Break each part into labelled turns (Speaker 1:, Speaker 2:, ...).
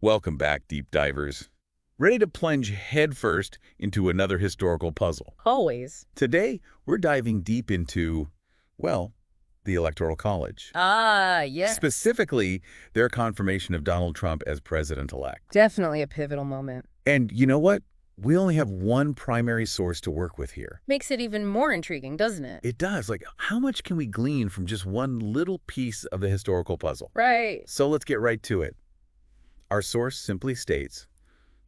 Speaker 1: Welcome back, deep divers. Ready to plunge headfirst into another historical puzzle.
Speaker 2: Always.
Speaker 1: Today, we're diving deep into, well, the Electoral College.
Speaker 2: Ah, yes.
Speaker 1: Specifically, their confirmation of Donald Trump as president-elect.
Speaker 2: Definitely a pivotal moment.
Speaker 1: And you know what? We only have one primary source to work with here.
Speaker 2: Makes it even more intriguing, doesn't it?
Speaker 1: It does. Like, how much can we glean from just one little piece of the historical puzzle?
Speaker 2: Right.
Speaker 1: So let's get right to it. Our source simply states,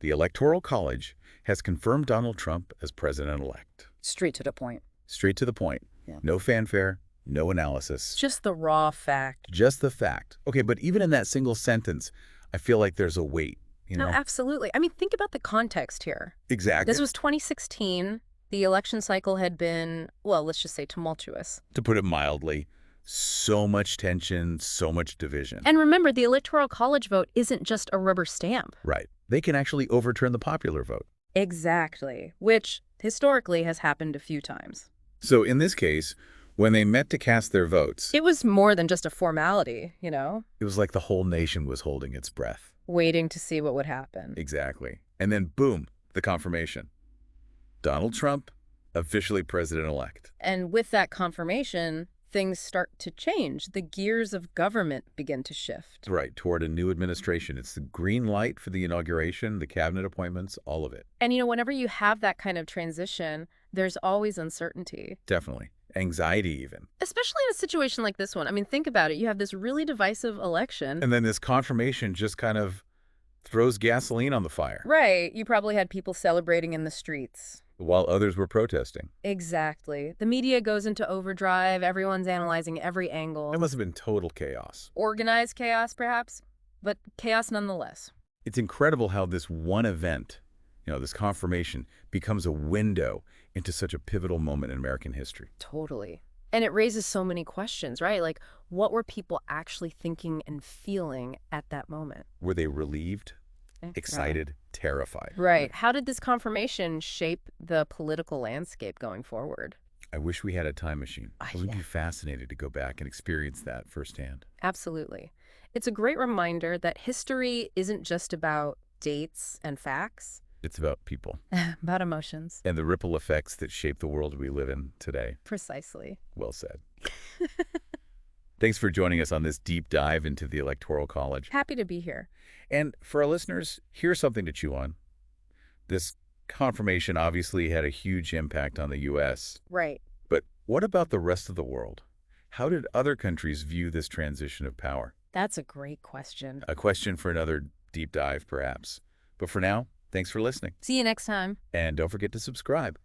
Speaker 1: the Electoral College has confirmed Donald Trump as president-elect.
Speaker 2: Straight to the point.
Speaker 1: Straight to the point.
Speaker 2: Yeah.
Speaker 1: No fanfare, no analysis.
Speaker 2: Just the raw fact.
Speaker 1: Just the fact. Okay, but even in that single sentence, I feel like there's a weight, you
Speaker 2: No,
Speaker 1: know?
Speaker 2: absolutely. I mean, think about the context here.
Speaker 1: Exactly.
Speaker 2: This was 2016. The election cycle had been, well, let's just say tumultuous.
Speaker 1: To put it mildly, so much tension, so much division.
Speaker 2: And remember, the Electoral College vote isn't just a rubber stamp.
Speaker 1: Right. They can actually overturn the popular vote.
Speaker 2: Exactly. Which, historically, has happened a few times.
Speaker 1: So in this case, when they met to cast their votes,
Speaker 2: It was more than just a formality, you know?
Speaker 1: it was like the whole nation was holding its breath.
Speaker 2: Waiting to see what would happen.
Speaker 1: Exactly. And then boom, the confirmation. Donald Trump, officially president-elect.
Speaker 2: And with that confirmation, things start to change. The gears of government begin to shift.
Speaker 1: Right, toward a new administration. It's the green light for the inauguration, the cabinet appointments, all of it.
Speaker 2: And, you know, whenever you have that kind of transition, there's always uncertainty.
Speaker 1: Definitely. Anxiety even.
Speaker 2: Especially in a situation like this one. I mean, think about it. You have this really divisive election.
Speaker 1: And then this confirmation just kind of throws gasoline on the fire,
Speaker 2: Right. You probably had people celebrating in the streets.
Speaker 1: while others were protesting.
Speaker 2: Exactly. The media goes into overdrive. Everyone's analyzing every angle.
Speaker 1: It must have been total chaos.
Speaker 2: Organized chaos, perhaps, but chaos nonetheless.
Speaker 1: It's incredible how this one event, this confirmation, becomes a window into such a pivotal moment in American history.
Speaker 2: Totally. And it raises so many questions, right? Like, what were people actually thinking and feeling at that moment?
Speaker 1: Were they relieved, excited, terrified?
Speaker 2: Right. How did this confirmation shape the political landscape going forward?
Speaker 1: I wish we had a time machine. I would
Speaker 2: Yeah.
Speaker 1: be fascinated to go back and experience that firsthand.
Speaker 2: Absolutely. It's a great reminder that history isn't just about dates and facts,
Speaker 1: It's about people
Speaker 2: about emotions.
Speaker 1: and the ripple effects that shape the world we live in today.
Speaker 2: Precisely.
Speaker 1: Well said. Thanks for joining us on this deep dive into the Electoral College.
Speaker 2: Happy to be here.
Speaker 1: And for our listeners, here's something to chew on. This confirmation obviously had a huge impact on the U.S.
Speaker 2: Right.
Speaker 1: But what about the rest of the world? How did other countries view this transition of power?
Speaker 2: That's a great question.
Speaker 1: A question for another deep dive, perhaps. But for now, thanks for listening.
Speaker 2: See you next time.
Speaker 1: And don't forget to subscribe.